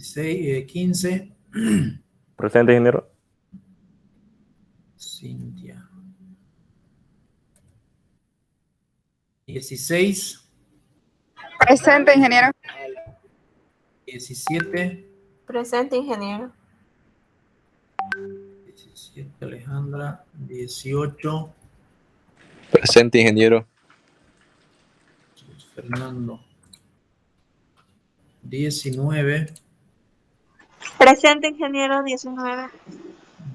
15. Presente, ingeniero. Cintia. 16. Presente, ingeniero. 17. Presente, ingeniero. 17, Alejandra. 18. Presente, ingeniero. Fernando. 19. Presente, ingeniero. 19.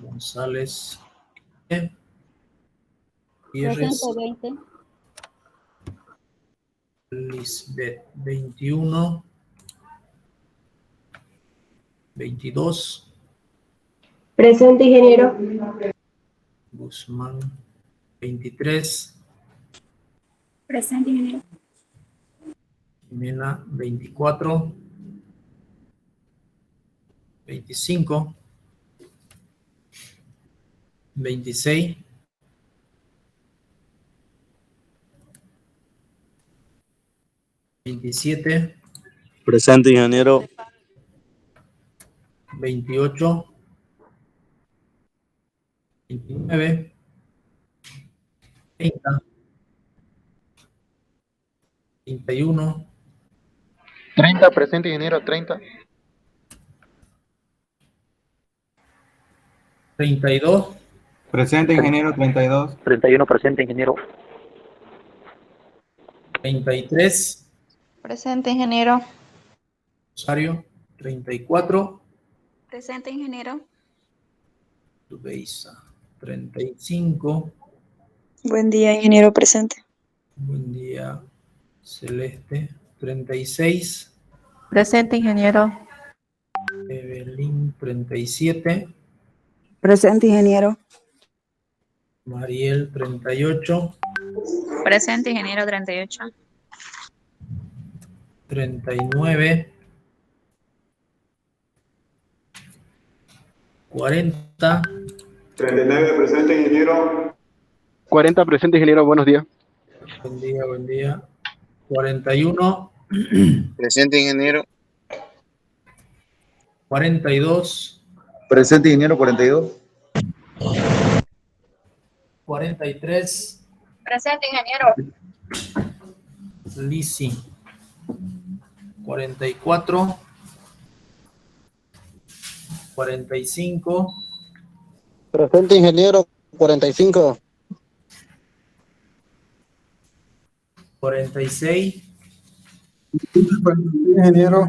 González. Presente, 20. Lisbeth. 21. 22. Presente, ingeniero. Guzmán. 23. Presente, ingeniero. Jimena. 24. 25. 26. 27. Presente, ingeniero. 28. 29. 30. 31. 30, presente, ingeniero, 30. 32. Presente, ingeniero, 32. 31, presente, ingeniero. 33. Presente, ingeniero. Rosario. 34. Presente, ingeniero. Tubeiza. 35. Buen día, ingeniero, presente. Buen día, Celeste. 36. Presente, ingeniero. Evelyn. 37. Presente, ingeniero. Mariel. 38. Presente, ingeniero. 38. 39. 40. 39, presente, ingeniero. 40, presente, ingeniero, buenos días. Buen día, buen día. 41. Presente, ingeniero. 42. Presente, ingeniero, 42. 43. Presente, ingeniero. Lisi. 44. 45. Presente, ingeniero. 45. 46. Ingeniero.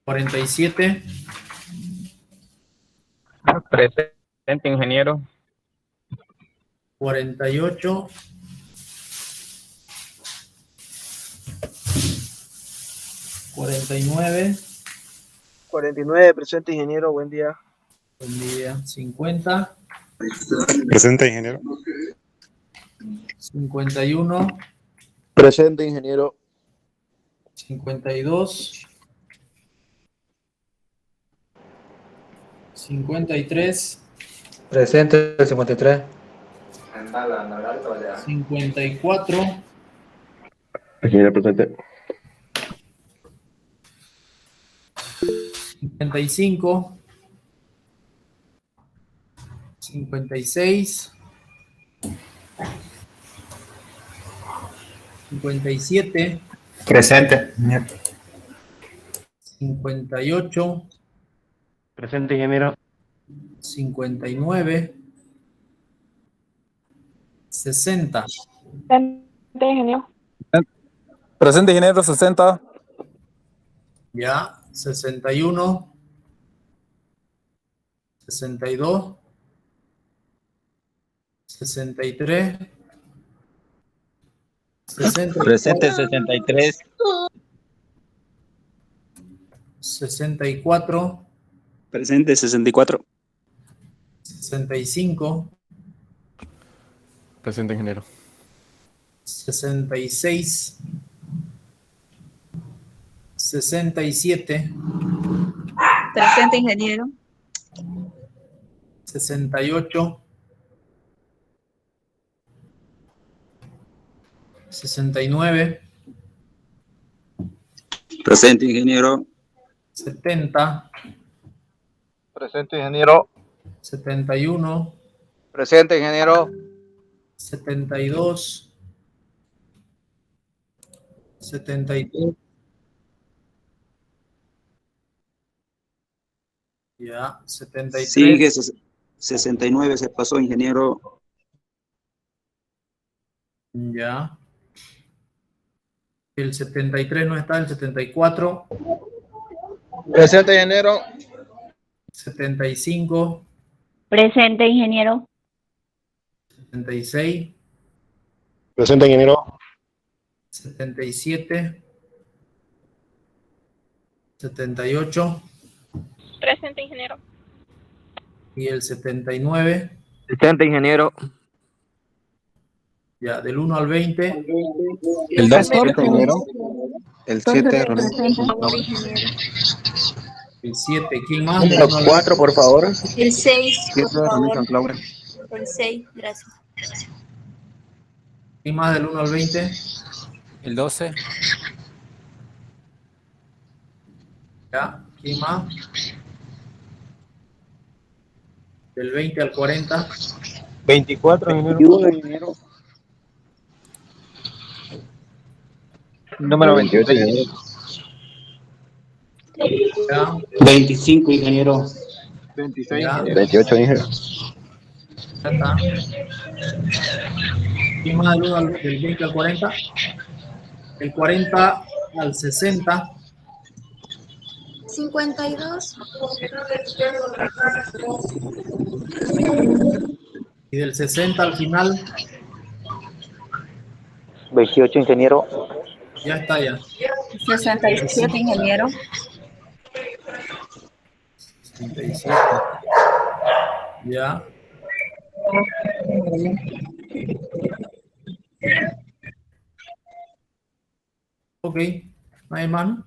47. Presente, ingeniero. 48. 49. 49, presente, ingeniero, buen día. Buen día. 50. Presente, ingeniero. 51. Presente, ingeniero. 52. 53. Presente, 53. 54. Ingeniero, presente. 55. 56. 57. Presente. 58. Presente, ingeniero. 59. 60. Presente, ingeniero. Presente, ingeniero, 60. Ya. 61. 62. 63. 64. Presente, 63. 64. Presente, 64. 65. Presente, ingeniero. 66. 67. Presente, ingeniero. 68. 69. Presente, ingeniero. 70, Presente, ingeniero. 71, Presente, ingeniero. 72, 73, ya, 73, Sigue 69, se pasó, ingeniero. ya. El 73 no está, el 74, Presente, ingeniero. 75, Presente, ingeniero. 76, Presente, ingeniero. 77, 78 Presente, ingeniero. y el 79, Presente, ingeniero. ya, del 1 al 20, El 2. Presente, ingeniero. El 7, Favor, ingeniero. el 7, ¿quién más? Del Número 1 al 4, por favor. El 6, por 7, Ramón favor. Santaura. El 6, gracias. ¿Quién más del 1 al 20? El 12. Ya, ¿quién más? Del 20 al 40, 24, ingeniero. 21, ingeniero. Número 28, ingeniero. ya, 25, ingeniero. 26, ya, ingeniero. 28, ingeniero. ya está. ¿Quién más del 20 al 40? Del 40 al 60 52. y del 60 al final, 28, ingeniero. ya está ya. 67, ingeniero. 67. Ya. Ok, ¿no hay más? ¿No?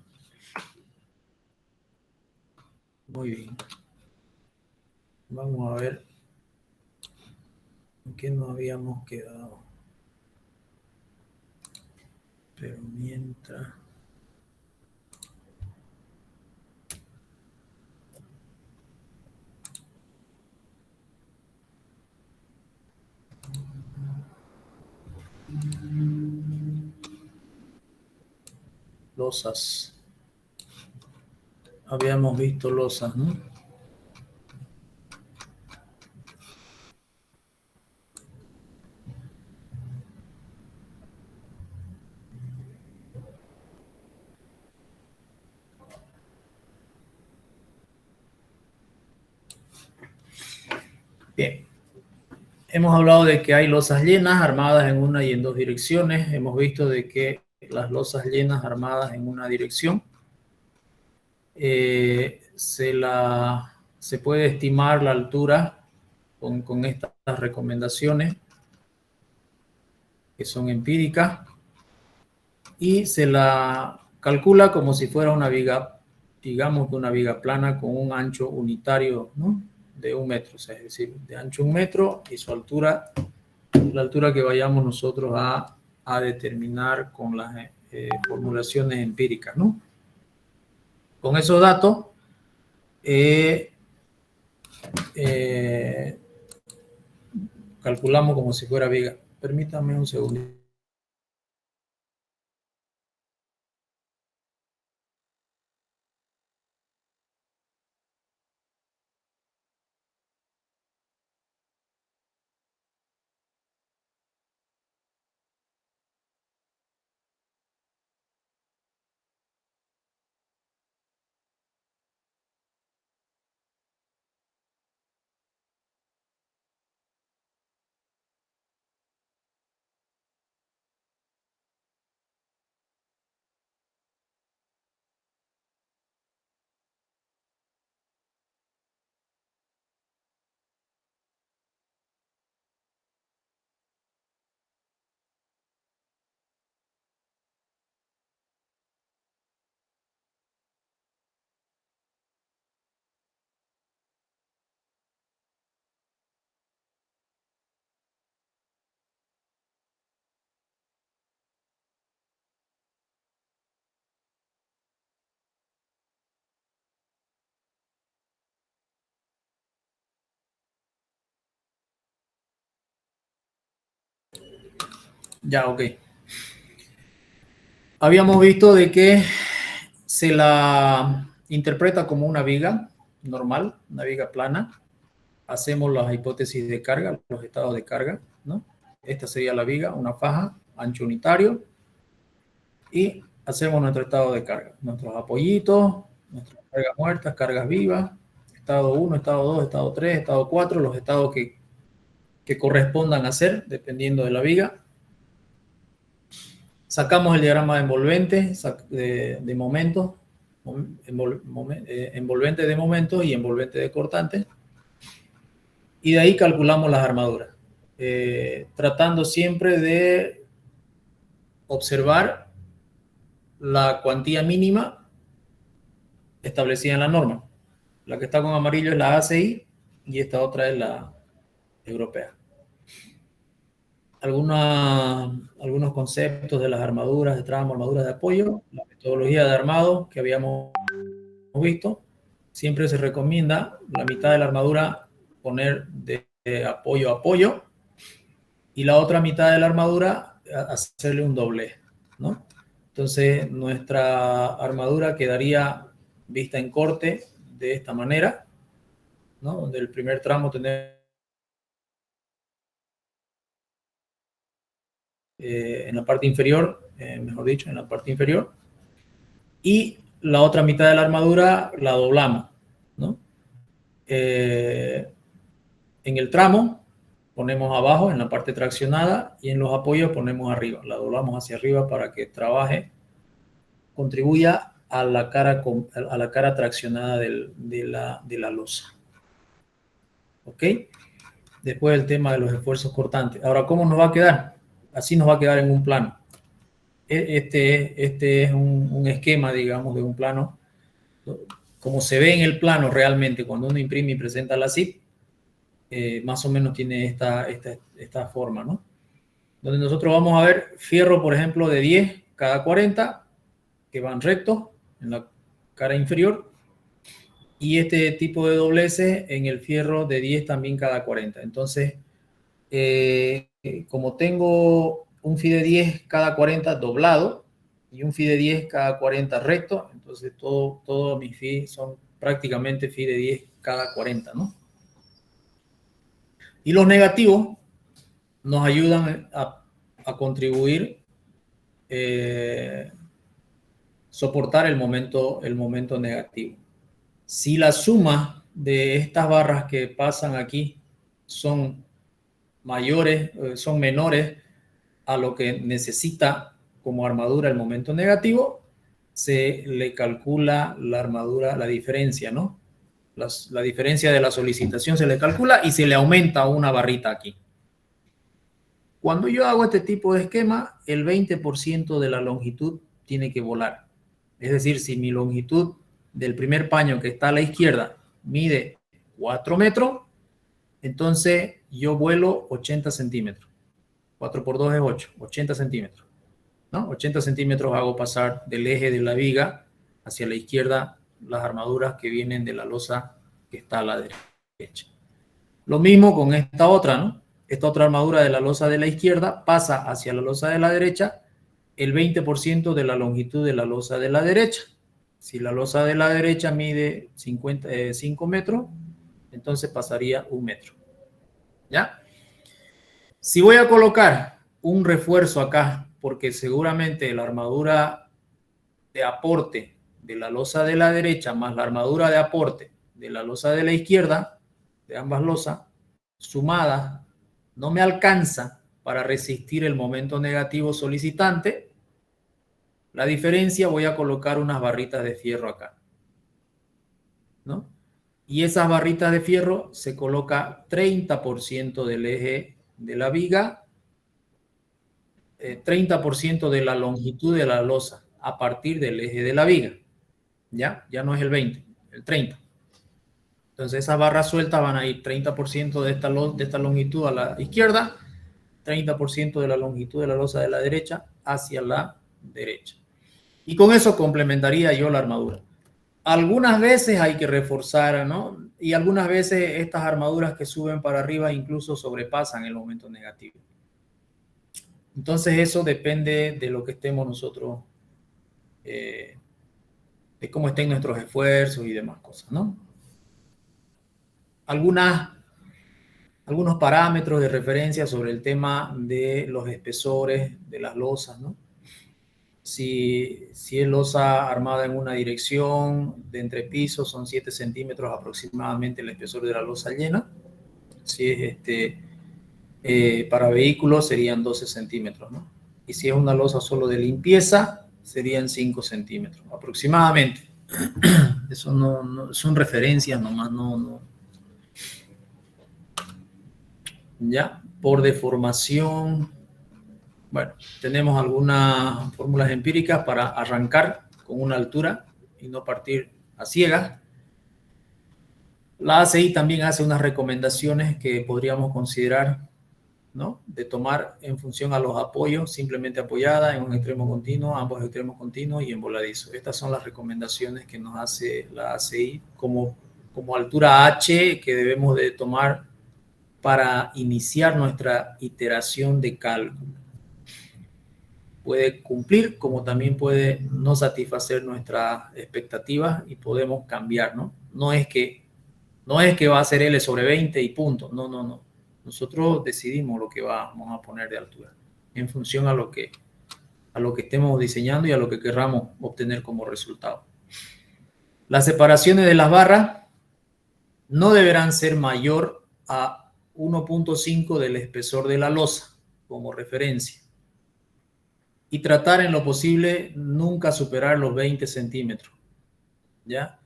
Muy bien. Vamos a ver en qué nos habíamos quedado. Pero mientras... Losas. Habíamos visto losas, ¿no? Bien. Hemos hablado de que hay losas llenas armadas en una y en dos direcciones. Hemos visto de que las losas llenas armadas en una dirección se puede estimar la altura con estas recomendaciones que son empíricas y se la calcula como si fuera una viga, digamos que una viga plana con un ancho unitario, ¿no? De 1 metro, o sea, es decir, de ancho 1 metro y su altura, la altura que vayamos nosotros a determinar con las formulaciones empíricas, ¿no? Con esos datos, calculamos como si fuera viga. Permítame un segundo. Ya, ok. Habíamos visto de que se la interpreta como una viga normal, una viga plana. Hacemos las hipótesis de carga, los estados de carga, ¿no? Esta sería la viga, una faja, ancho unitario. Y hacemos nuestro estado de carga, nuestros apoyitos, nuestras cargas muertas, cargas vivas, estado 1, estado 2, estado 3, estado 4, los estados que correspondan a ser, dependiendo de la viga. Sacamos el diagrama de envolvente de momentos, envolvente de momentos y envolvente de cortantes. Y de ahí calculamos las armaduras, tratando siempre de observar la cuantía mínima establecida en la norma. La que está con amarillo es la ACI y esta otra es la europea. Algunos conceptos de las armaduras de tramo, armaduras de apoyo, la metodología de armado que habíamos visto. Siempre se recomienda la mitad de la armadura poner de apoyo a apoyo y la otra mitad de la armadura hacerle un doblez, ¿no? Entonces nuestra armadura quedaría vista en corte de esta manera, ¿no? Donde el primer tramo tendría en la parte inferior, mejor dicho, en la parte inferior, y la otra mitad de la armadura la doblamos, ¿no? En el tramo ponemos abajo en la parte traccionada y en los apoyos ponemos arriba, la doblamos hacia arriba para que trabaje, contribuya a la cara traccionada de la losa. ¿Ok? Después el tema de los esfuerzos cortantes. Ahora, ¿cómo nos va a quedar? Así nos va a quedar en un plano. Este es un esquema, digamos, de un plano. Como se ve en el plano realmente cuando uno imprime y presenta la CIP, más o menos tiene esta forma, ¿no? Donde nosotros vamos a ver fierro, por ejemplo, de 10 cada 40, que van rectos en la cara inferior, y este tipo de dobleces en el fierro de 10 también cada 40. Entonces, como tengo un FI de 10 cada 40 doblado y un FI de 10 cada 40 recto, entonces todos mis FI son prácticamente FI de 10 cada 40, ¿no? Y los negativos nos ayudan a contribuir, soportar el momento negativo. Si la suma de estas barras que pasan aquí son mayores, son menores a lo que necesita como armadura el momento negativo, se le calcula la armadura, la diferencia, ¿no? La diferencia de la solicitación se le calcula y se le aumenta una barrita aquí. Cuando yo hago este tipo de esquema, el 20% de la longitud tiene que volar. Es decir, si mi longitud del primer paño que está a la izquierda mide 4 metros, entonces yo vuelo 80 centímetros. 4 por 2 es 8, 80 centímetros, ¿no? 80 centímetros hago pasar del eje de la viga hacia la izquierda las armaduras que vienen de la losa que está a la derecha. Lo mismo con esta otra, ¿no? Esta otra armadura de la losa de la izquierda pasa hacia la losa de la derecha el 20% de la longitud de la losa de la derecha. Si la losa de la derecha mide 5 metros, entonces pasaría 1 metro. ¿Ya? Si voy a colocar un refuerzo acá, porque seguramente la armadura de aporte de la losa de la derecha más la armadura de aporte de la losa de la izquierda, de ambas losas, sumadas, no me alcanza para resistir el momento negativo solicitante. La diferencia voy a colocar unas barritas de fierro acá, ¿no? Y esas barritas de fierro se coloca 30% del eje de la viga, 30% de la longitud de la losa a partir del eje de la viga. Ya no es el 20, el 30. Entonces esas barras sueltas van a ir 30% de esta longitud a la izquierda, 30% de la longitud de la losa de la derecha hacia la derecha. Y con eso complementaría yo la armadura. Algunas veces hay que reforzar, ¿no? Y algunas veces estas armaduras que suben para arriba incluso sobrepasan el momento negativo. Entonces eso depende de lo que estemos nosotros, de cómo estén nuestros esfuerzos y demás cosas, ¿no? Algunos parámetros de referencia sobre el tema de los espesores de las losas, ¿no? Si es losa armada en una dirección de entrepiso, son 7 centímetros aproximadamente el espesor de la losa llena. Si es para vehículos serían 12 centímetros, ¿no? Y si es una losa solo de limpieza, serían 5 centímetros aproximadamente. Eso no son referencias nomás, no. Ya, por deformación, bueno, tenemos algunas fórmulas empíricas para arrancar con una altura y no partir a ciegas. La ACI también hace unas recomendaciones que podríamos considerar, ¿no? De tomar en función a los apoyos, simplemente apoyada en un extremo continuo, ambos extremos continuos y en voladizo. Estas son las recomendaciones que nos hace la ACI como altura H que debemos de tomar para iniciar nuestra iteración de cálculo. Puede cumplir como también puede no satisfacer nuestras expectativas y podemos cambiar, ¿no? No es que va a ser L sobre 20 y punto. No. Nosotros decidimos lo que vamos a poner de altura en función a lo que estemos diseñando y a lo que querramos obtener como resultado. Las separaciones de las barras no deberán ser mayor a 1.5 del espesor de la losa como referencia. Y tratar en lo posible nunca superar los 20 centímetros. ¿Ya?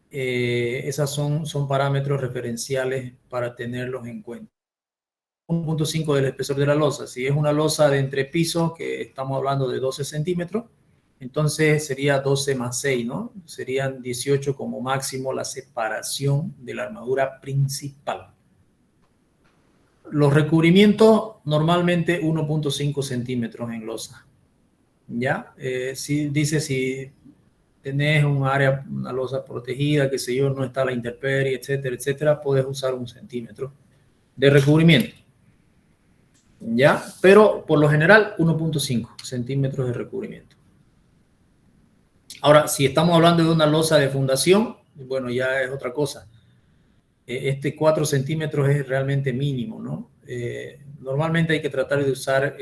Esas son parámetros referenciales para tenerlos en cuenta. 1.5 del espesor de la losa. Si es una losa de entrepiso, que estamos hablando de 12 centímetros, entonces sería 12 más 6, ¿no? Serían 18 como máximo la separación de la armadura principal. Los recubrimientos normalmente 1.5 centímetros en losa. ¿Ya? Si tenés un área, una losa protegida, qué sé yo, no está la intemperie, etcétera, etcétera, puedes usar 1 centímetro de recubrimiento. ¿Ya? Pero por lo general 1.5 centímetros de recubrimiento. Ahora, si estamos hablando de una losa de fundación, bueno, ya es otra cosa. 4 centímetros es realmente mínimo, ¿no? Normalmente hay que tratar de usar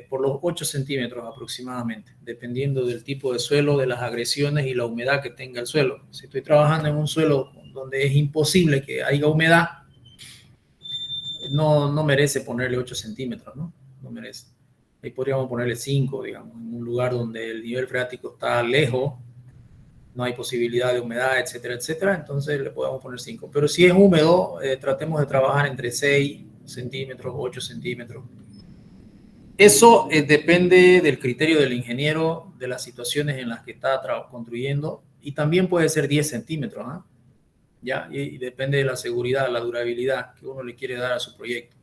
por los 8 centímetros aproximadamente, dependiendo del tipo de suelo, de las agresiones y la humedad que tenga el suelo. Si estoy trabajando en un suelo donde es imposible que haya humedad, no merece ponerle 8 centímetros, ¿no? No merece. Ahí podríamos ponerle 5, digamos, en un lugar donde el nivel freático está lejos, no hay posibilidad de humedad, etcétera, etcétera, entonces le podemos poner 5. Pero si es húmedo, tratemos de trabajar entre 6 centímetros, 8 centímetros. Eso depende del criterio del ingeniero, de las situaciones en las que está construyendo, y también puede ser 10 centímetros, ¿eh? ¿Ya? Y depende de la seguridad, la durabilidad que uno le quiere dar a su proyecto.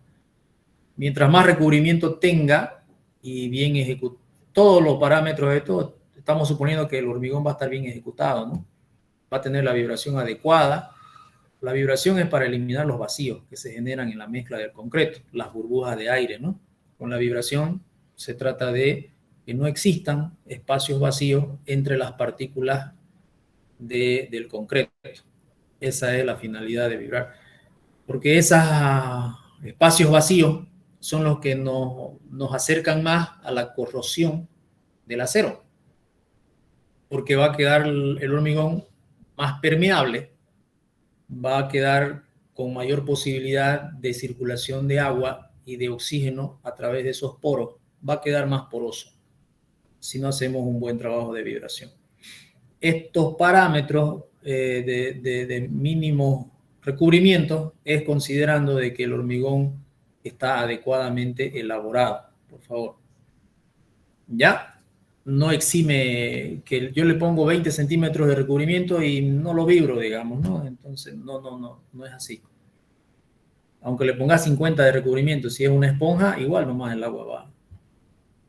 Mientras más recubrimiento tenga y bien ejecutado, todos los parámetros de esto, estamos suponiendo que el hormigón va a estar bien ejecutado, ¿no? Va a tener la vibración adecuada. La vibración es para eliminar los vacíos que se generan en la mezcla del concreto, las burbujas de aire, ¿no? Con la vibración se trata de que no existan espacios vacíos entre las partículas del concreto. Esa es la finalidad de vibrar. Porque esos espacios vacíos son los que nos acercan más a la corrosión del acero. Porque va a quedar el hormigón más permeable, va a quedar con mayor posibilidad de circulación de agua y de oxígeno a través de esos poros, va a quedar más poroso si no hacemos un buen trabajo de vibración. Estos parámetros de mínimo recubrimiento es considerando de que el hormigón está adecuadamente elaborado, por favor. ¿Ya? No exime que yo le pongo 20 centímetros de recubrimiento y no lo vibro, digamos, ¿no? Entonces, no es así. Aunque le pongas 50 de recubrimiento, si es una esponja, igual nomás el agua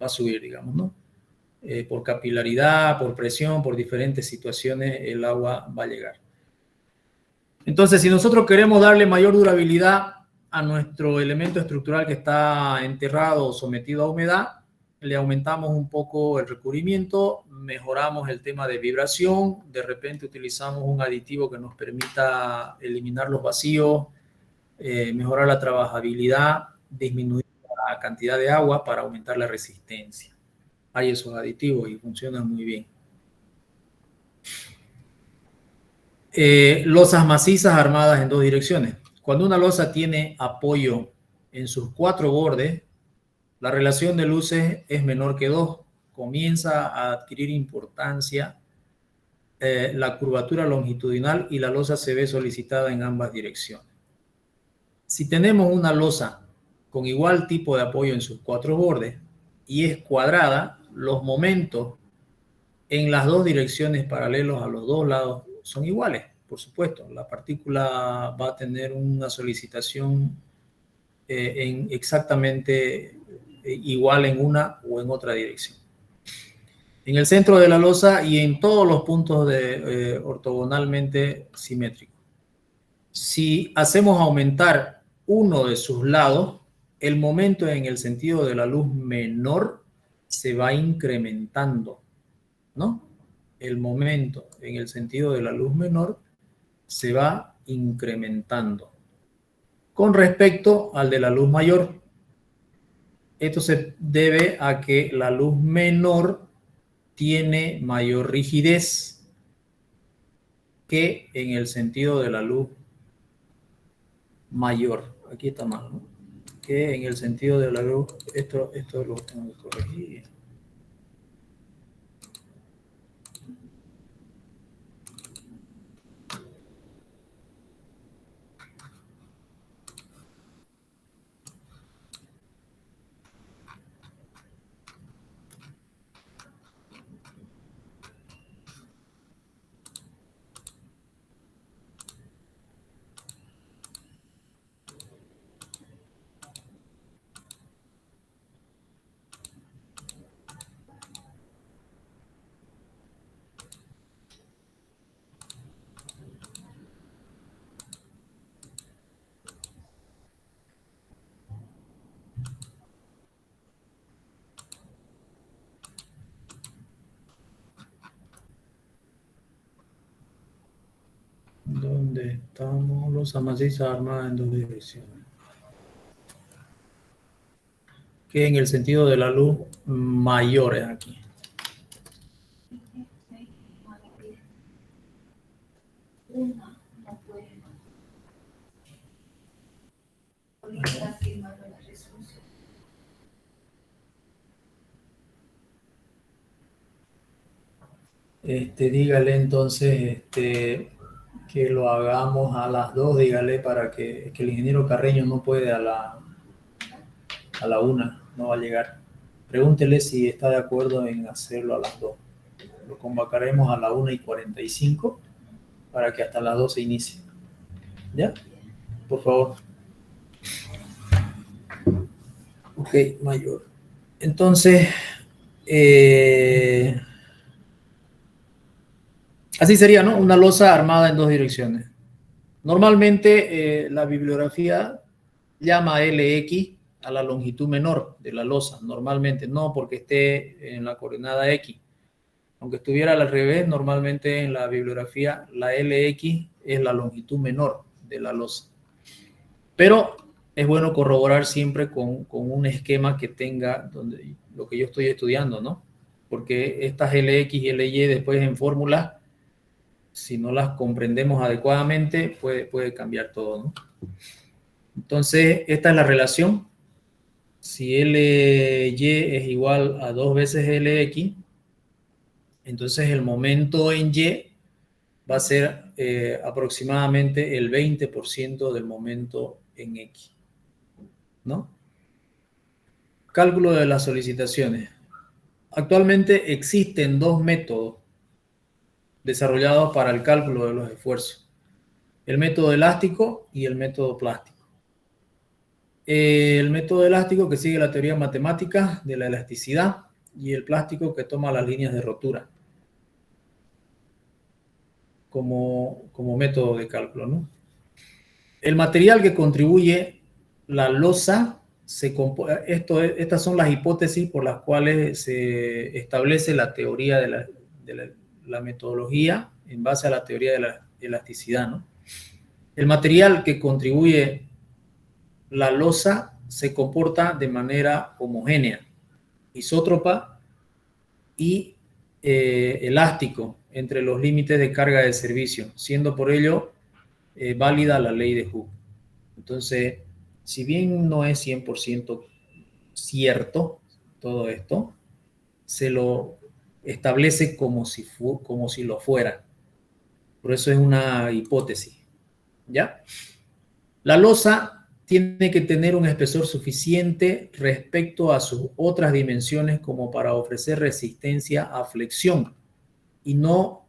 va a subir, digamos, ¿no? Por capilaridad, por presión, por diferentes situaciones, el agua va a llegar. Entonces, si nosotros queremos darle mayor durabilidad a nuestro elemento estructural que está enterrado o sometido a humedad, le aumentamos un poco el recubrimiento, mejoramos el tema de vibración, de repente utilizamos un aditivo que nos permita eliminar los vacíos, mejorar la trabajabilidad, disminuir la cantidad de agua para aumentar la resistencia. Hay esos aditivos y funcionan muy bien. Losas macizas armadas en dos direcciones. Cuando una losa tiene apoyo en sus 4 bordes, la relación de luces es menor que 2. Comienza a adquirir importancia la curvatura longitudinal y la losa se ve solicitada en ambas direcciones. Si tenemos una losa con igual tipo de apoyo en sus 4 bordes y es cuadrada, los momentos en las 2 direcciones paralelos a los 2 lados son iguales, por supuesto. La partícula va a tener una solicitación exactamente igual en una o en otra dirección. En el centro de la losa y en todos los puntos ortogonalmente simétricos. Si hacemos aumentar uno de sus lados, el momento en el sentido de la luz menor se va incrementando, ¿no? El momento en el sentido de la luz menor se va incrementando con respecto al de la luz mayor. Esto se debe a que la luz menor tiene mayor rigidez que en el sentido de la luz mayor. Aquí está mal, ¿no? Que en el sentido de la luz, esto lo tengo que corregir. ¿Dónde estamos? Losa maciza armada en 2 direcciones. Que en el sentido de la luz mayor es aquí. Dígale entonces que lo hagamos a las 2, dígale para que el ingeniero Carreño no puede a la 1, no va a llegar. Pregúntele si está de acuerdo en hacerlo a las 2. Lo convocaremos a la 1:45 para que hasta las 2 se inicie. ¿Ya? Por favor. Ok, mayor. Entonces, así sería, ¿no? Una losa armada en 2 direcciones. Normalmente la bibliografía llama LX a la longitud menor de la losa, normalmente, no porque esté en la coordenada X. Aunque estuviera al revés, normalmente en la bibliografía la LX es la longitud menor de la losa. Pero es bueno corroborar siempre con un esquema que tenga lo que yo estoy estudiando, ¿no? Porque estas LX y LY después en fórmulas, si no las comprendemos adecuadamente, puede cambiar todo, ¿no? Entonces, esta es la relación. Si LY es igual a 2 veces LX, entonces el momento en Y va a ser aproximadamente el 20% del momento en X, ¿no? Cálculo de las solicitaciones. Actualmente existen 2 métodos desarrollados para el cálculo de los esfuerzos. El método elástico y el método plástico. El método elástico que sigue la teoría matemática de la elasticidad y el plástico que toma las líneas de rotura como método de cálculo, ¿no? El material que contribuye la losa estas son las hipótesis por las cuales se establece la teoría de la metodología en base a la teoría de la elasticidad, ¿no? El material que contribuye la losa se comporta de manera homogénea, isótropa y elástico entre los límites de carga de servicio, siendo por ello válida la ley de Hooke. Entonces, si bien no es 100% cierto todo esto, se lo establece como si lo fuera. Por eso es una hipótesis, ¿ya? La losa tiene que tener un espesor suficiente respecto a sus otras dimensiones como para ofrecer resistencia a flexión y no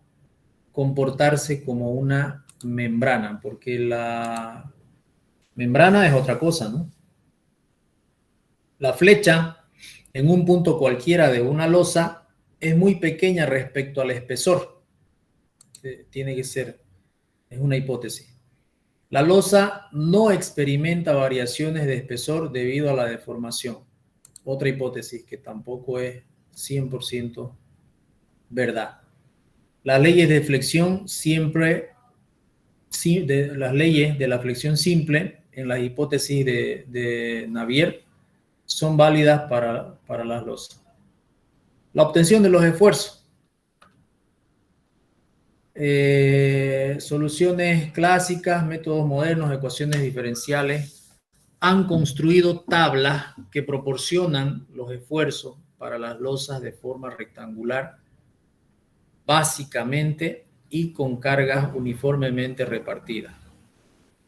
comportarse como una membrana, porque la membrana es otra cosa, ¿no? La flecha en un punto cualquiera de una losa es muy pequeña respecto al espesor. Tiene que ser, es una hipótesis. La losa no experimenta variaciones de espesor debido a la deformación. Otra hipótesis que tampoco es 100% verdad. Las leyes de flexión las leyes de la flexión simple en las hipótesis de Navier son válidas para las losas. La obtención de los esfuerzos. Soluciones clásicas, métodos modernos, ecuaciones diferenciales han construido tablas que proporcionan los esfuerzos para las losas de forma rectangular, básicamente y con cargas uniformemente repartidas.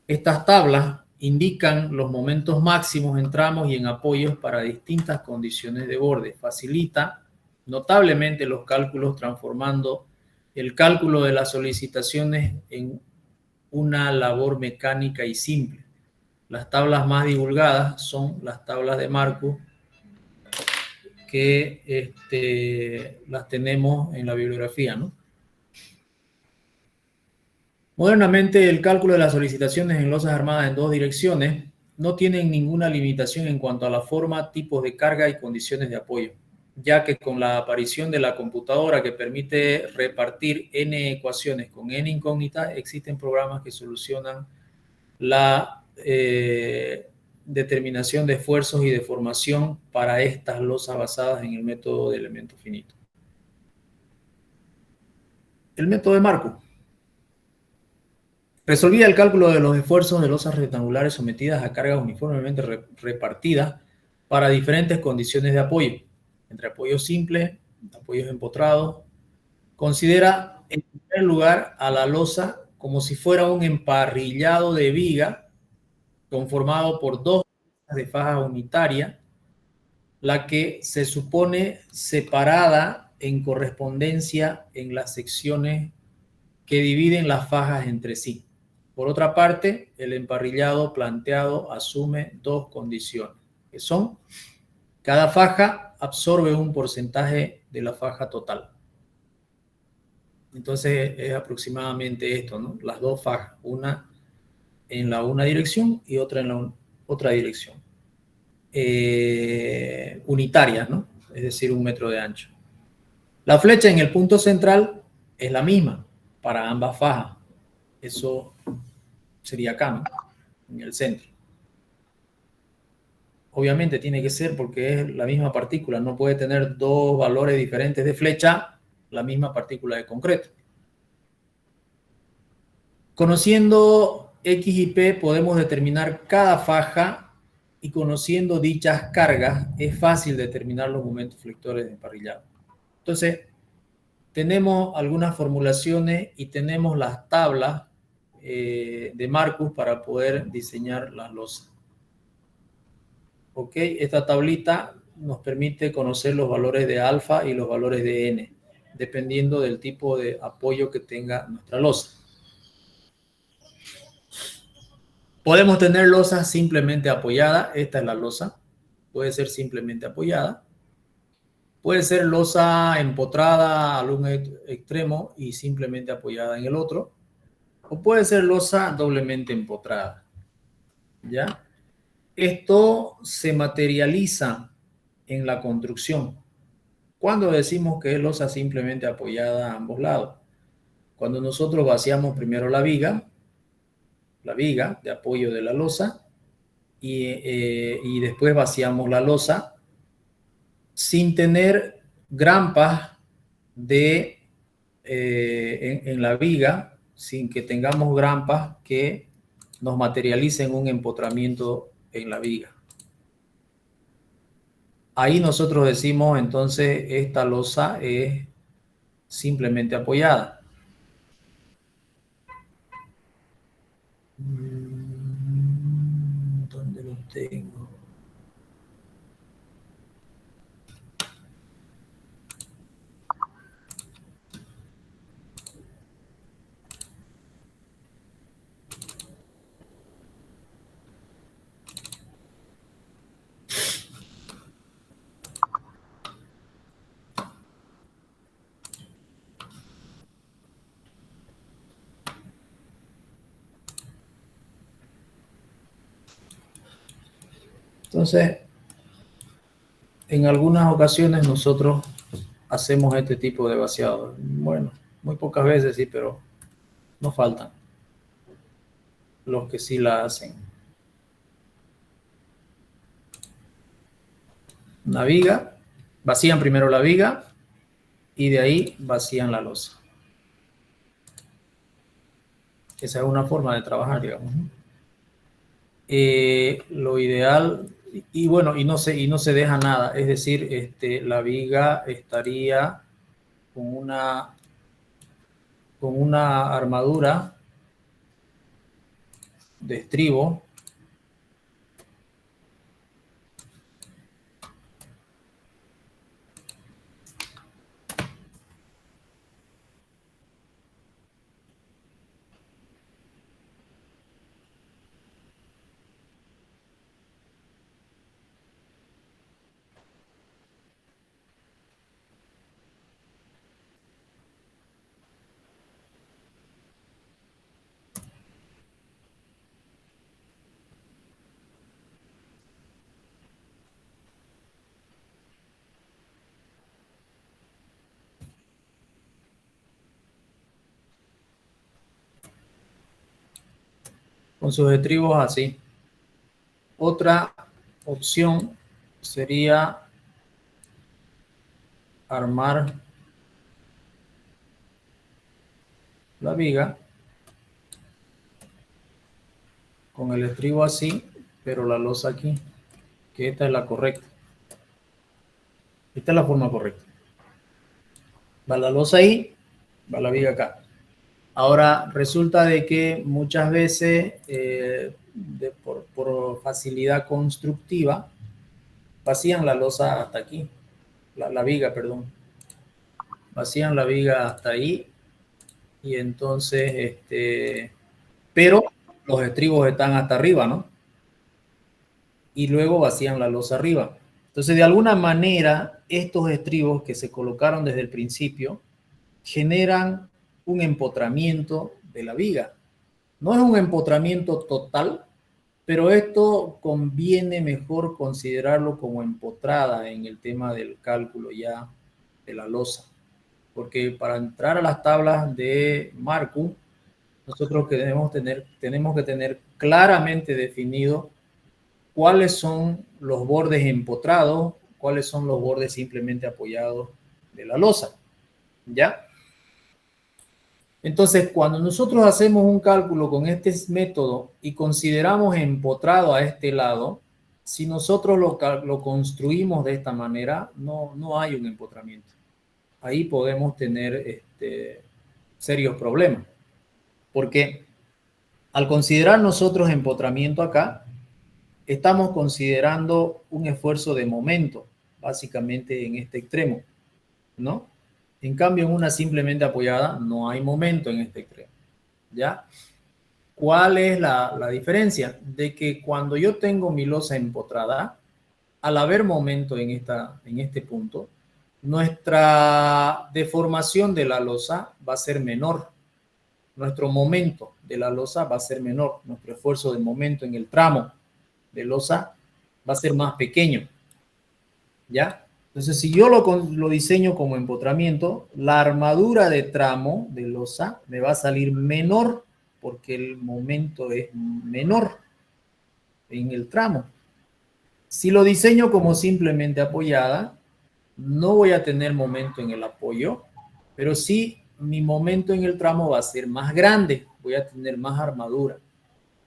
Estas tablas indican los momentos máximos en tramos y en apoyos para distintas condiciones de borde. Facilita notablemente los cálculos transformando el cálculo de las solicitaciones en una labor mecánica y simple. Las tablas más divulgadas son las tablas de Marcus, que las tenemos en la bibliografía, ¿no? Modernamente, el cálculo de las solicitaciones en losas armadas en dos direcciones no tienen ninguna limitación en cuanto a la forma, tipos de carga y condiciones de apoyo, ya que con la aparición de la computadora que permite repartir n ecuaciones con n incógnitas, existen programas que solucionan la determinación de esfuerzos y deformación para estas losas basadas en el método de elementos finitos. El método de Marcus resolvía el cálculo de los esfuerzos de losas rectangulares sometidas a cargas uniformemente repartidas para diferentes condiciones de apoyo, entre apoyos simples, apoyos empotrados. Considera en primer lugar a la losa como si fuera un emparrillado de viga conformado por dos de faja unitaria, la que se supone separada en correspondencia en las secciones que dividen las fajas entre sí. Por otra parte, el emparrillado planteado asume dos condiciones, que son: cada faja absorbe un porcentaje de la faja total. Entonces es aproximadamente esto, ¿no? Las dos fajas, una en una dirección y otra en la otra dirección. Unitarias, ¿no? Es decir, 1 metro de ancho. La flecha en el punto central es la misma para ambas fajas. Eso sería acá, ¿no? En el centro. Obviamente tiene que ser porque es la misma partícula. No puede tener dos valores diferentes de flecha la misma partícula de concreto. Conociendo X y P podemos determinar cada faja, y conociendo dichas cargas es fácil determinar los momentos flectores de emparrillado. Entonces, tenemos algunas formulaciones y tenemos las tablas de Marcus para poder diseñar las losas. Ok, esta tablita nos permite conocer los valores de alfa y los valores de n, dependiendo del tipo de apoyo que tenga nuestra losa. Podemos tener losas simplemente apoyadas. Esta es la losa. Puede ser simplemente apoyada. Puede ser losa empotrada al un extremo y simplemente apoyada en el otro. O puede ser losa doblemente empotrada. ¿Ya? esto se materializa en la construcción. ¿Cuándo decimos que es losa simplemente apoyada a ambos lados? Cuando nosotros vaciamos primero la viga de apoyo de la losa, y después vaciamos la losa sin tener grampas en la viga, sin que tengamos grampas que nos materialicen un empotramiento en la viga. Ahí nosotros decimos entonces esta losa es simplemente apoyada. ¿Dónde lo tengo? Entonces, en algunas ocasiones nosotros hacemos este tipo de vaciado. Bueno, muy pocas veces sí, pero no faltan los que sí la hacen. Una viga, vacían primero la viga y de ahí vacían la losa. Esa es una forma de trabajar, digamos, ¿no? Lo ideal, y bueno, y no se deja nada, es decir, la viga estaría con una armadura de estribo con sus estribos así. Otra opción sería armar la viga con el estribo así, pero la losa aquí, que esta es la correcta. Esta es la forma correcta. Va la losa ahí, va la viga acá. Ahora, resulta de que muchas veces, por facilidad constructiva, vacían la losa hasta aquí, la viga, perdón. Vacían la viga hasta ahí, y entonces, pero los estribos están hasta arriba, ¿no? Y luego vacían la losa arriba. Entonces, de alguna manera, estos estribos que se colocaron desde el principio generan un empotramiento de la viga. No es un empotramiento total, pero esto conviene mejor considerarlo como empotrada en el tema del cálculo ya de la losa. Porque para entrar a las tablas de Markov, nosotros tenemos que tener claramente definido cuáles son los bordes empotrados, cuáles son los bordes simplemente apoyados de la losa. ¿Ya? Entonces, cuando nosotros hacemos un cálculo con este método y consideramos empotrado a este lado, si nosotros lo construimos de esta manera, no hay un empotramiento. Ahí podemos tener serios problemas. Porque al considerar nosotros empotramiento acá, estamos considerando un esfuerzo de momento, básicamente en este extremo, ¿no? En cambio, en una simplemente apoyada no hay momento en este extremo, ¿ya? ¿Cuál es la diferencia? De que cuando yo tengo mi losa empotrada, al haber momento en este punto, nuestra deformación de la losa va a ser menor. Nuestro momento de la losa va a ser menor. Nuestro esfuerzo de momento en el tramo de losa va a ser más pequeño, ¿ya? Entonces, si yo lo diseño como empotramiento, la armadura de tramo de losa me va a salir menor porque el momento es menor en el tramo. Si lo diseño como simplemente apoyada, no voy a tener momento en el apoyo, pero sí mi momento en el tramo va a ser más grande, voy a tener más armadura.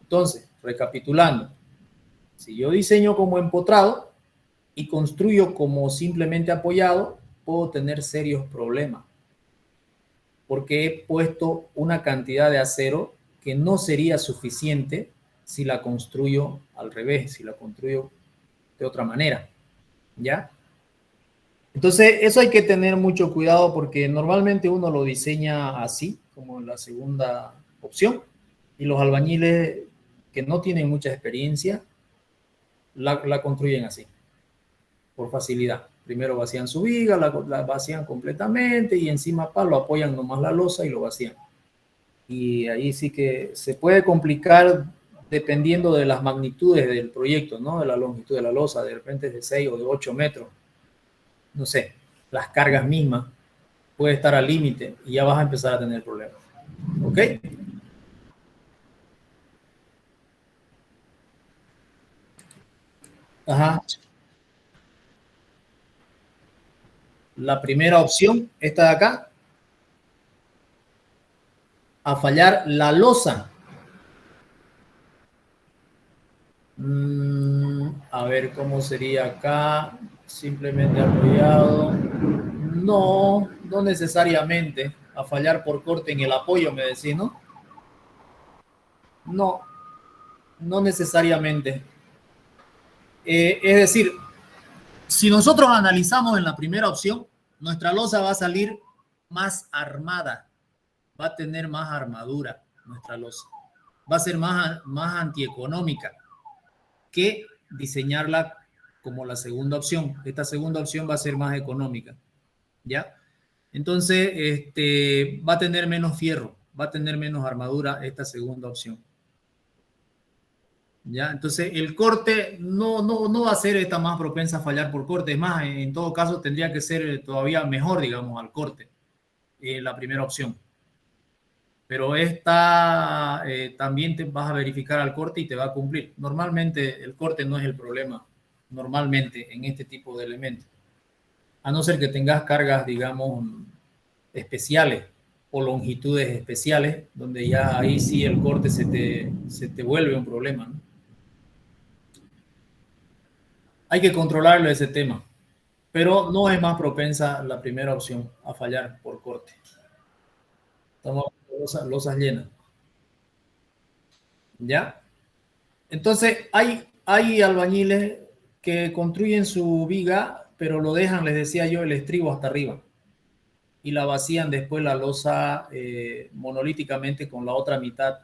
Entonces, recapitulando, si yo diseño como empotrado y construyo como simplemente apoyado, puedo tener serios problemas, porque he puesto una cantidad de acero que no sería suficiente si la construyo al revés, si la construyo de otra manera, ¿ya? Entonces, eso hay que tener mucho cuidado porque normalmente uno lo diseña así, como en la segunda opción, y los albañiles que no tienen mucha experiencia la construyen así, por facilidad. Primero vacían su viga, la vacían completamente y encima lo apoyan nomás la losa y lo vacían. Y ahí sí que se puede complicar dependiendo de las magnitudes del proyecto, ¿no? De la longitud de la losa, de repente es de 6 o de 8 metros. No sé, las cargas mismas puede estar al límite y ya vas a empezar a tener problemas. ¿Ok? Ajá. La primera opción, esta de acá, a fallar la losa. A ver cómo sería acá. Simplemente apoyado. No, no necesariamente. A fallar por corte en el apoyo, me decís, ¿no? No, no necesariamente. Es decir, si nosotros analizamos en la primera opción, nuestra losa va a salir más armada, va a tener más armadura nuestra losa, va a ser más antieconómica que diseñarla como la segunda opción. Esta segunda opción va a ser más económica, ¿ya? Entonces, va a tener menos fierro, va a tener menos armadura esta segunda opción. ¿Ya? Entonces, el corte no va a ser esta más propensa a fallar por corte. Es más, en todo caso, tendría que ser todavía mejor, digamos, al corte, la primera opción. Pero esta también te vas a verificar al corte y te va a cumplir. Normalmente, el corte no es el problema, normalmente, en este tipo de elementos. A no ser que tengas cargas, digamos, especiales o longitudes especiales, donde ya ahí sí el corte se te vuelve un problema, ¿no? Hay que controlarlo ese tema, pero no es más propensa la primera opción a fallar por corte. Estamos losas llenas. ¿Ya? Entonces, hay albañiles que construyen su viga, pero lo dejan, les decía yo, el estribo hasta arriba. Y la vacían después la losa monolíticamente con la otra mitad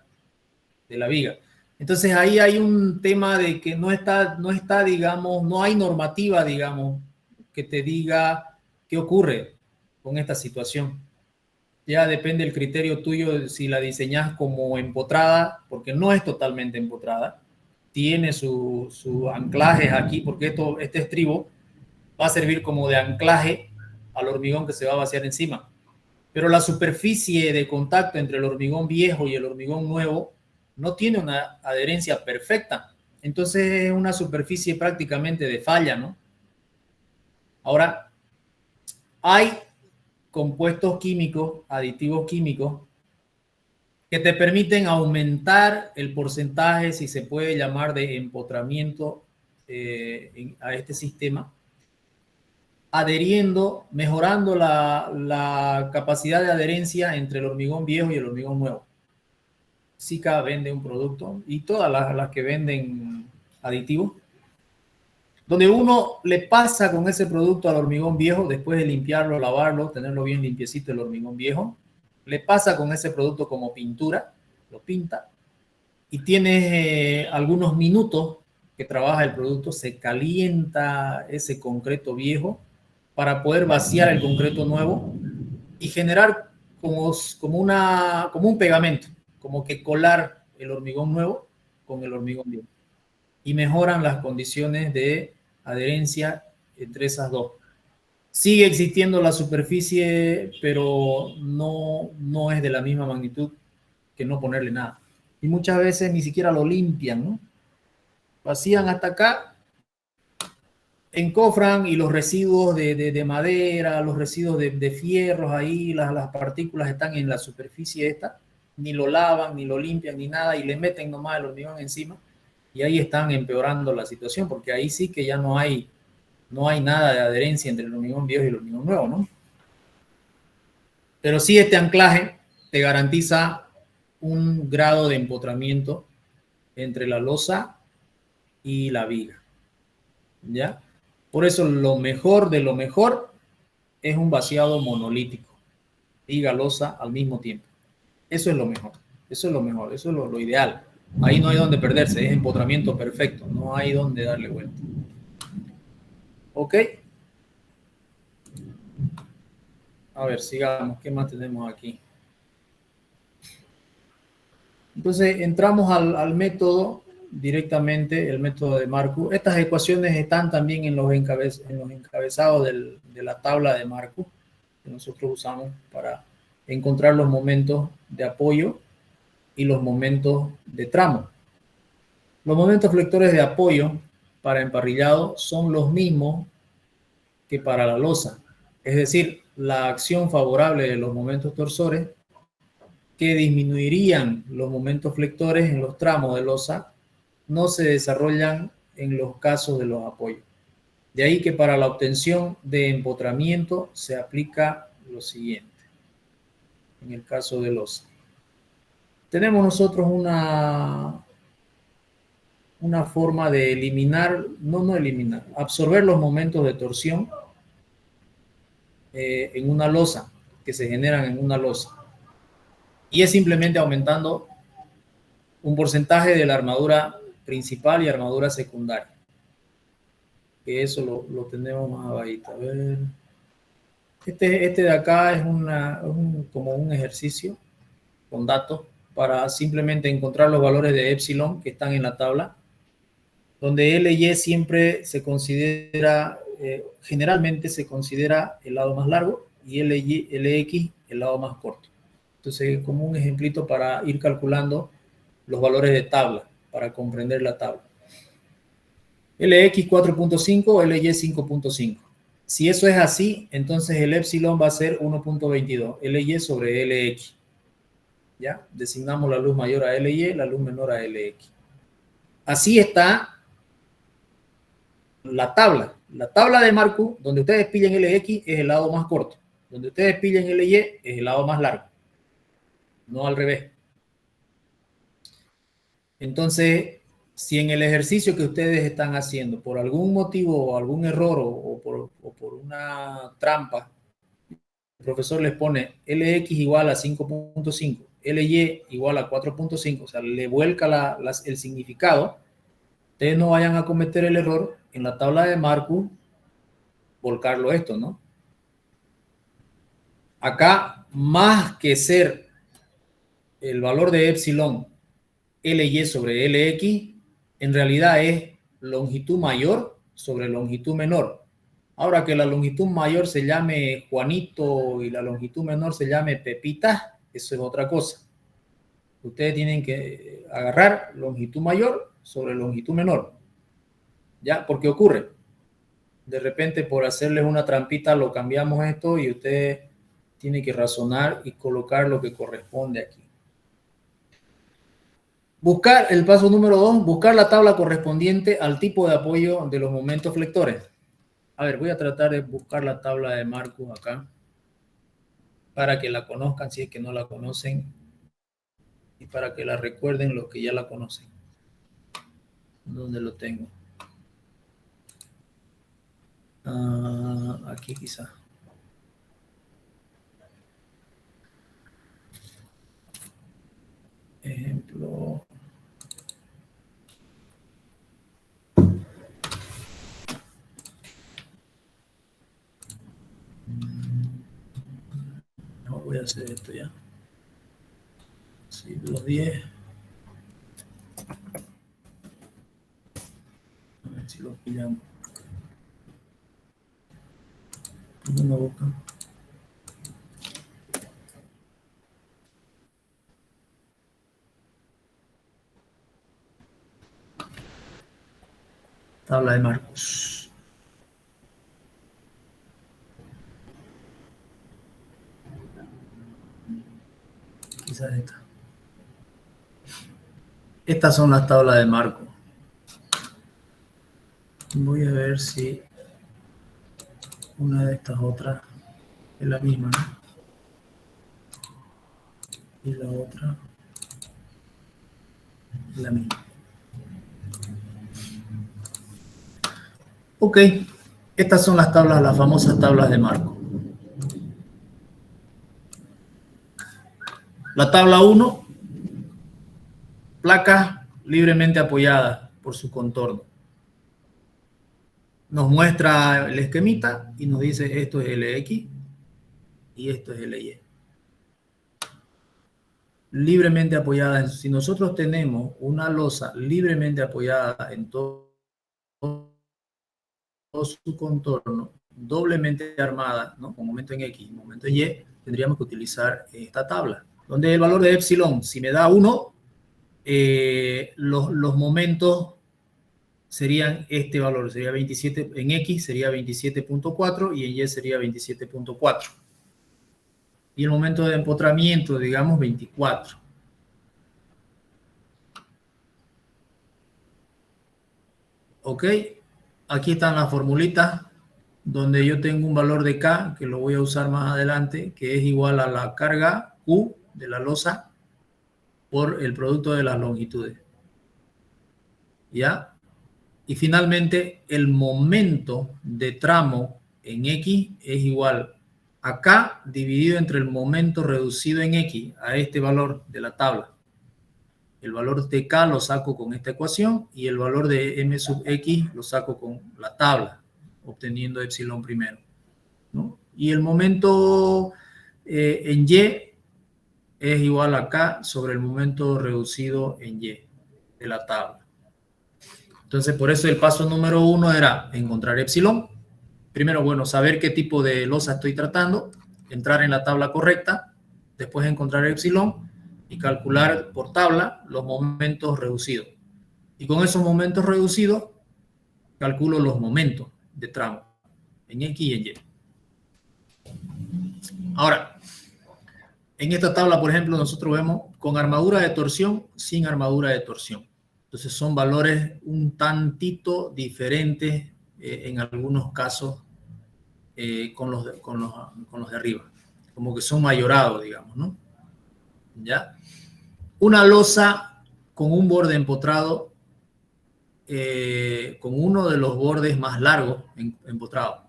de la viga. Entonces ahí hay un tema de que no está, digamos, no hay normativa, digamos, que te diga qué ocurre con esta situación. Ya depende del criterio tuyo si la diseñas como empotrada, porque no es totalmente empotrada. Tiene su anclaje aquí, porque este estribo va a servir como de anclaje al hormigón que se va a vaciar encima. Pero la superficie de contacto entre el hormigón viejo y el hormigón nuevo no tiene una adherencia perfecta. Entonces es una superficie prácticamente de falla, ¿no? Ahora, hay compuestos químicos, aditivos químicos, que te permiten aumentar el porcentaje, si se puede llamar, de empotramiento a este sistema, adheriendo, mejorando la capacidad de adherencia entre el hormigón viejo y el hormigón nuevo. Sika vende un producto y todas las que venden aditivos, donde uno le pasa con ese producto al hormigón viejo, después de limpiarlo, lavarlo, tenerlo bien limpiecito el hormigón viejo, le pasa con ese producto como pintura, lo pinta, y tienes algunos minutos que trabaja el producto, se calienta ese concreto viejo para poder vaciar el concreto nuevo y generar como un pegamento, como que colar el hormigón nuevo con el hormigón viejo. y mejoran las condiciones de adherencia entre esas dos. Sigue existiendo la superficie, pero no es de la misma magnitud que no ponerle nada. Y muchas veces ni siquiera lo limpian, ¿no? Vacían hasta acá, encofran y los residuos de madera, los residuos de fierros ahí, las partículas están en la superficie esta, ni lo lavan, ni lo limpian, ni nada, y le meten nomás el hormigón encima, y ahí están empeorando la situación, porque ahí sí que ya no hay nada de adherencia entre el hormigón viejo y el hormigón nuevo, ¿no? Pero sí, este anclaje te garantiza un grado de empotramiento entre la losa y la viga, ¿ya? Por eso lo mejor de lo mejor es un vaciado monolítico, viga, losa al mismo tiempo. Eso es lo mejor, eso es lo mejor, eso es lo ideal. Ahí no hay donde perderse, es empotramiento perfecto, no hay donde darle vuelta. ¿Ok? A ver, sigamos, ¿qué más tenemos aquí? Entonces, entramos al método directamente, el método de Markov. Estas ecuaciones están también en los encabezados de la tabla de Markov que nosotros usamos para encontrar los momentos de apoyo y los momentos de tramo. Los momentos flectores de apoyo para emparrillado son los mismos que para la losa. Es decir, la acción favorable de los momentos torsores que disminuirían los momentos flectores en los tramos de losa no se desarrollan en los casos de los apoyos. De ahí que para la obtención de empotramiento se aplica lo siguiente. En el caso de losa. Tenemos nosotros una forma de eliminar, absorber los momentos de torsión en una losa, que se generan en una losa. Y es simplemente aumentando un porcentaje de la armadura principal y armadura secundaria. Que eso lo tenemos más abajito. A ver. Este de acá es como un ejercicio con datos para simplemente encontrar los valores de epsilon que están en la tabla, donde LY siempre se considera, generalmente se considera el lado más largo y LX el lado más corto. Entonces, como un ejemplito para ir calculando los valores de tabla, para comprender la tabla. LX 4.5, LY 5.5. Si eso es así, entonces el epsilon va a ser 1.22, LY sobre LX. ¿Ya? Designamos la luz mayor a LY, la luz menor a LX. Así está la tabla. La tabla de Markov, donde ustedes pillen LX, es el lado más corto. Donde ustedes pillen LY, es el lado más largo. No al revés. Entonces, si en el ejercicio que ustedes están haciendo, por algún motivo o algún error o por una trampa, el profesor les pone LX igual a 5.5, LY igual a 4.5, o sea, le vuelca el significado, ustedes no vayan a cometer el error en la tabla de Markov, volcarlo esto, ¿no? Acá, más que ser el valor de epsilon LY sobre LX, en realidad es longitud mayor sobre longitud menor. Ahora que la longitud mayor se llame Juanito y la longitud menor se llame Pepita, eso es otra cosa. Ustedes tienen que agarrar longitud mayor sobre longitud menor. ¿Ya? Porque ocurre. De repente, por hacerles una trampita, lo cambiamos esto y ustedes tienen que razonar y colocar lo que corresponde aquí. Buscar el paso número 2, buscar la tabla correspondiente al tipo de apoyo de los momentos flectores. A ver, voy a tratar de buscar la tabla de Markov acá para que la conozcan si es que no la conocen y para que la recuerden los que ya la conocen. ¿Dónde lo tengo? Aquí quizá. Ejemplo. No voy a hacer esto ya. Siglo 10. si lo pillan. Una boca. Tabla de marcos. Quizás esta. Estas son las tablas de marco. Voy a ver si una de estas otras es la misma, ¿no? Y la otra es la misma. Ok, estas son las tablas, las famosas tablas de marco. La tabla 1, placas libremente apoyadas por su contorno. Nos muestra el esquemita y nos dice esto es LX y esto es LY. Libremente apoyada. Si nosotros tenemos una losa libremente apoyada en todo su contorno, doblemente armada, ¿no? Con momento en X y momento en Y, tendríamos que utilizar esta tabla, donde el valor de epsilon, si me da 1, los momentos serían este valor, sería 27, en X sería 27.4 y en Y sería 27.4. Y el momento de empotramiento, digamos, 24. Ok, aquí están las formulitas donde yo tengo un valor de K, que lo voy a usar más adelante, que es igual a la carga Q de la losa por el producto de las longitudes. ¿Ya? Y finalmente, el momento de tramo en X es igual a K dividido entre el momento reducido en X, a este valor de la tabla. El valor de K lo saco con esta ecuación y el valor de M sub X lo saco con la tabla, obteniendo epsilon primero, ¿no? Y el momento en Y es igual a K sobre el momento reducido en Y de la tabla. Entonces, por eso el paso número 1 era encontrar epsilon. Primero, bueno, saber qué tipo de losa estoy tratando, entrar en la tabla correcta, después encontrar epsilon y calcular por tabla los momentos reducidos. Y con esos momentos reducidos, calculo los momentos de tramo en X y en Y. Ahora, en esta tabla, por ejemplo, nosotros vemos con armadura de torsión, sin armadura de torsión. Entonces son valores un tantito diferentes en algunos casos con los de arriba. Como que son mayorados, digamos, ¿no? ¿Ya? Una losa con un borde empotrado, con uno de los bordes más largos empotrado.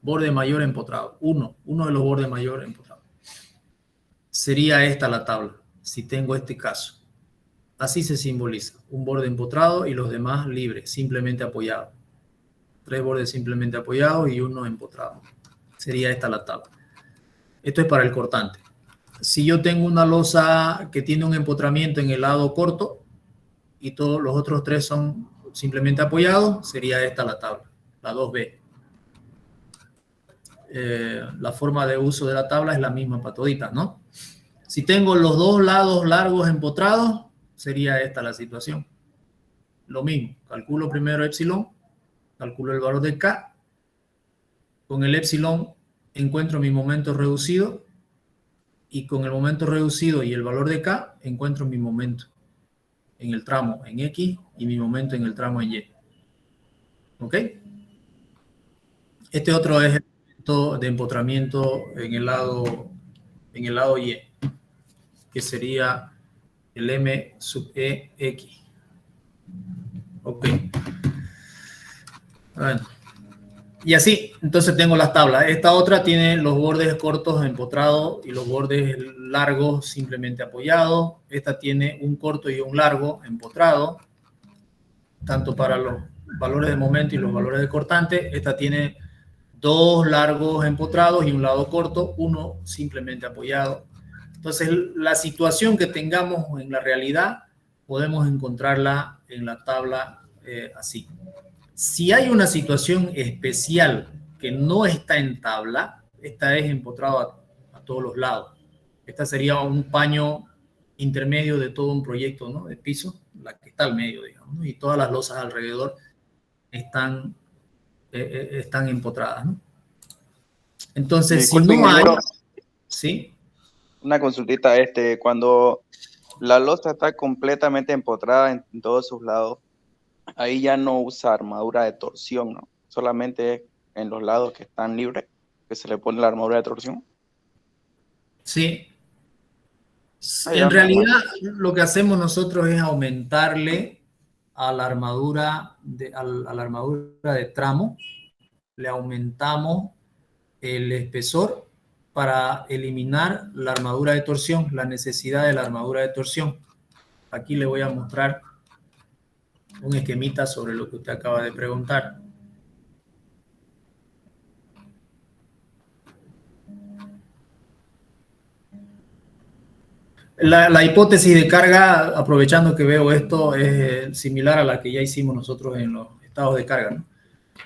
Borde mayor empotrado. Uno de los bordes mayor empotrado. Sería esta la tabla, si tengo este caso. Así se simboliza. Un borde empotrado y los demás libres, simplemente apoyados. 3 bordes simplemente apoyados y uno empotrado. Sería esta la tabla. Esto es para el cortante. Si yo tengo una losa que tiene un empotramiento en el lado corto y todos los otros 3 son simplemente apoyados, sería esta la tabla, la 2B. La forma de uso de la tabla es la misma para toditas, ¿no? Si tengo los 2 lados largos empotrados, sería esta la situación. Lo mismo, calculo primero epsilon, calculo el valor de K. Con el epsilon encuentro mi momento reducido y con el momento reducido y el valor de K encuentro mi momento en el tramo en X y mi momento en el tramo en Y. ¿Ok? Este otro es el momento de empotramiento en el lado Y, que sería el M sub E X. Ok. Bueno. Y así, entonces tengo las tablas. Esta otra tiene los bordes cortos empotrados y los bordes largos simplemente apoyados. Esta tiene un corto y un largo empotrado, tanto para los valores de momento y los valores de cortante. Esta tiene 2 largos empotrados y un lado corto, uno simplemente apoyado. Entonces, la situación que tengamos en la realidad podemos encontrarla en la tabla así. Si hay una situación especial que no está en tabla, esta es empotrado a todos los lados. Esta sería un paño intermedio de todo un proyecto, ¿no? De piso, la que está al medio, digamos, ¿no? Y todas las losas alrededor están empotradas, ¿no? Entonces, si no hay... ¿Sí? Una consultita, cuando la losa está completamente empotrada en todos sus lados, ahí ya no usa armadura de torsión, ¿no? Solamente en los lados que están libres, que se le pone la armadura de torsión. Sí. En realidad, lo que hacemos nosotros es aumentarle a la armadura de tramo, le aumentamos el espesor para eliminar la armadura de torsión, la necesidad de la armadura de torsión. Aquí le voy a mostrar un esquemita sobre lo que usted acaba de preguntar. La hipótesis de carga, aprovechando que veo esto, es similar a la que ya hicimos nosotros en los estados de carga, ¿no?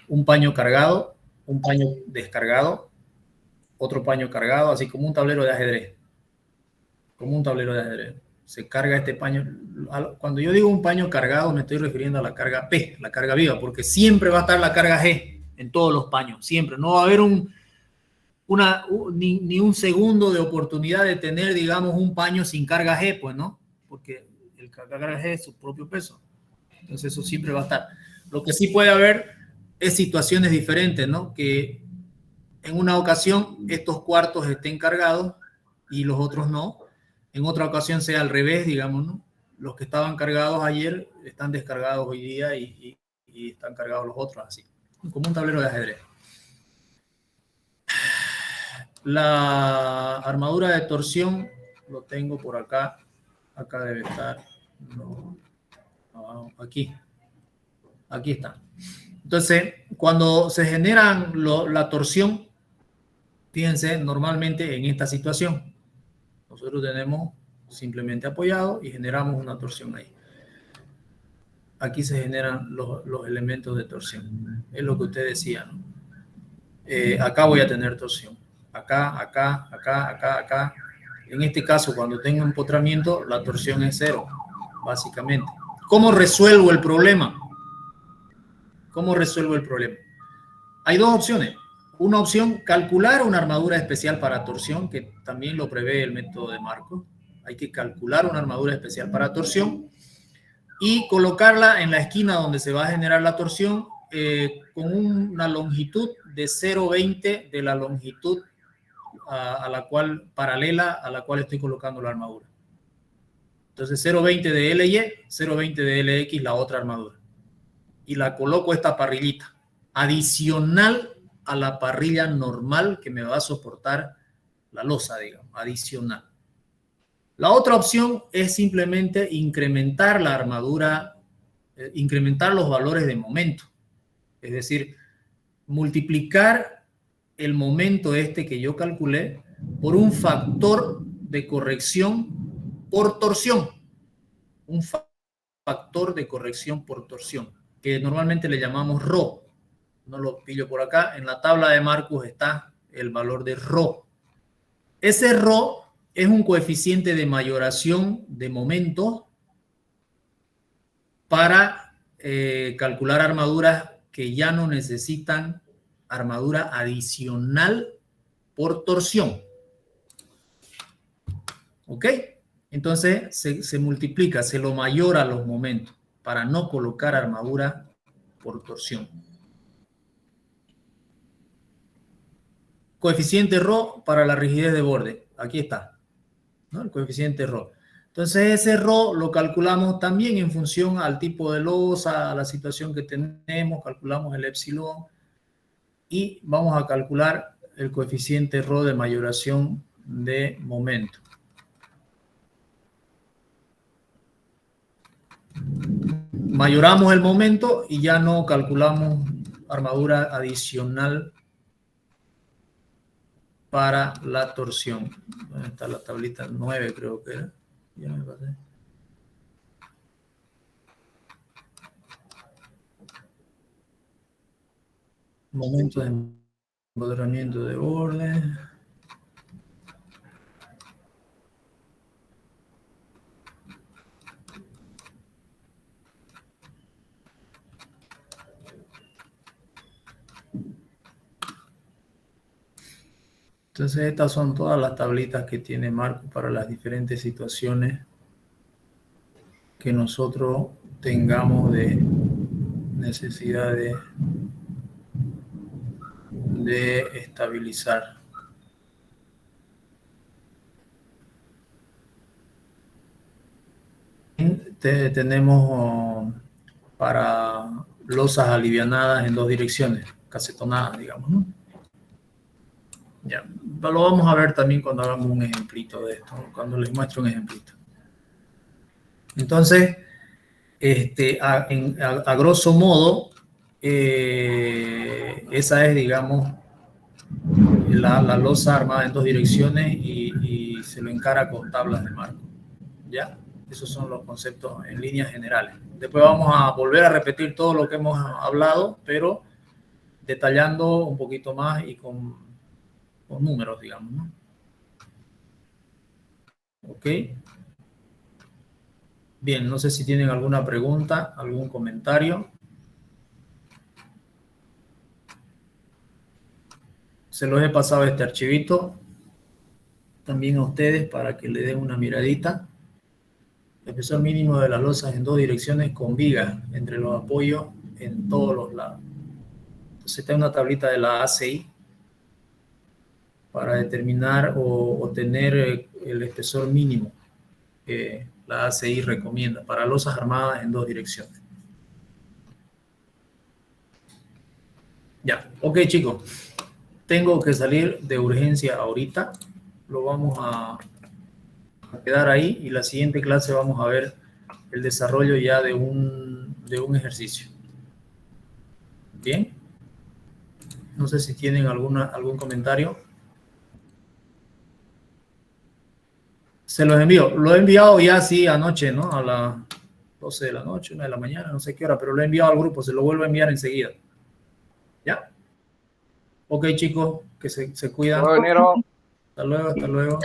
Un paño cargado, un paño descargado, otro paño cargado, así como un tablero de ajedrez. Como un tablero de ajedrez. Se carga este paño. Cuando yo digo un paño cargado, me estoy refiriendo a la carga P, la carga viva, porque siempre va a estar la carga G en todos los paños, siempre. No va a haber ni un segundo de oportunidad de tener, digamos, un paño sin carga G, pues, ¿no? Porque el carga G es su propio peso. Entonces eso siempre va a estar. Lo que sí puede haber es situaciones diferentes, ¿no? Que en una ocasión estos cuartos estén cargados y los otros no. En otra ocasión sea al revés, digamos, ¿no? Los que estaban cargados ayer están descargados hoy día y están cargados los otros, así. Como un tablero de ajedrez. La armadura de torsión lo tengo por acá. Acá debe estar. No, aquí. Aquí está. Entonces, cuando se generan la torsión, fíjense, normalmente en esta situación, nosotros tenemos simplemente apoyado y generamos una torsión ahí. Aquí se generan los elementos de torsión. Es lo que usted decía, ¿no? Acá voy a tener torsión. Acá, acá, acá, acá, acá. En este caso, cuando tengo empotramiento, la torsión es 0, básicamente. ¿Cómo resuelvo el problema? ¿Cómo resuelvo el problema? Hay dos opciones. Una opción, calcular una armadura especial para torsión, que también lo prevé el método de Markov. Hay que calcular una armadura especial para torsión y colocarla en la esquina donde se va a generar la torsión con una longitud de 0,20 de la longitud paralela a la cual estoy colocando la armadura. Entonces 0,20 de LY, 0,20 de LX, la otra armadura. Y la coloco esta parrillita, adicional a la parrilla normal que me va a soportar la losa, digamos, adicional. La otra opción es simplemente incrementar la armadura, incrementar los valores de momento. Es decir, multiplicar el momento que yo calculé por un factor de corrección por torsión. Un factor de corrección por torsión, que normalmente le llamamos Rho. No lo pillo por acá. En la tabla de Markov está el valor de Rho. Ese Rho es un coeficiente de mayoración de momento para calcular armaduras que ya no necesitan armadura adicional por torsión. ¿Ok? Entonces se multiplica, se lo mayora los momentos para no colocar armadura por torsión. Coeficiente Rho para la rigidez de borde. Aquí está, ¿no? El coeficiente Rho. Entonces ese Rho lo calculamos también en función al tipo de losa, a la situación que tenemos, calculamos el epsilon y vamos a calcular el coeficiente Rho de mayoración de momento. Mayoramos el momento y ya no calculamos armadura adicional para la torsión. ¿Dónde está la tablita? 9 creo que era. Ya me pasé. Momento de empoderamiento de orden. Entonces estas son todas las tablitas que tiene Marco para las diferentes situaciones que nosotros tengamos de necesidad de estabilizar. Tenemos para losas alivianadas en dos direcciones, casetonadas, digamos, ¿no? Ya, lo vamos a ver también cuando hagamos un ejemplito de esto, ¿no? Cuando les muestro un ejemplito. Entonces, a grosso modo, esa es, digamos, la losa armada en dos direcciones y se lo encara con tablas de marco. ¿Ya? Esos son los conceptos en líneas generales. Después vamos a volver a repetir todo lo que hemos hablado, pero detallando un poquito más y con números, digamos, ¿no? Ok. Bien, no sé si tienen alguna pregunta, algún comentario. Se los he pasado este archivito también a ustedes para que le den una miradita. El espesor mínimo de las losas en dos direcciones con vigas entre los apoyos en todos los lados. Entonces está una tablita de la ACI para determinar o tener el espesor mínimo que la ACI recomienda para losas armadas en dos direcciones. Ya, ok chicos, tengo que salir de urgencia ahorita, lo vamos a quedar ahí y la siguiente clase vamos a ver el desarrollo ya de un ejercicio. Bien, no sé si tienen algún comentario. Se los envío. Lo he enviado ya así anoche, ¿no? A las 12 de la noche, 1 de la mañana, no sé qué hora, pero lo he enviado al grupo. Se lo vuelvo a enviar enseguida. ¿Ya? Ok, chicos, que se cuidan. Ingeniero. Hasta luego, hasta luego.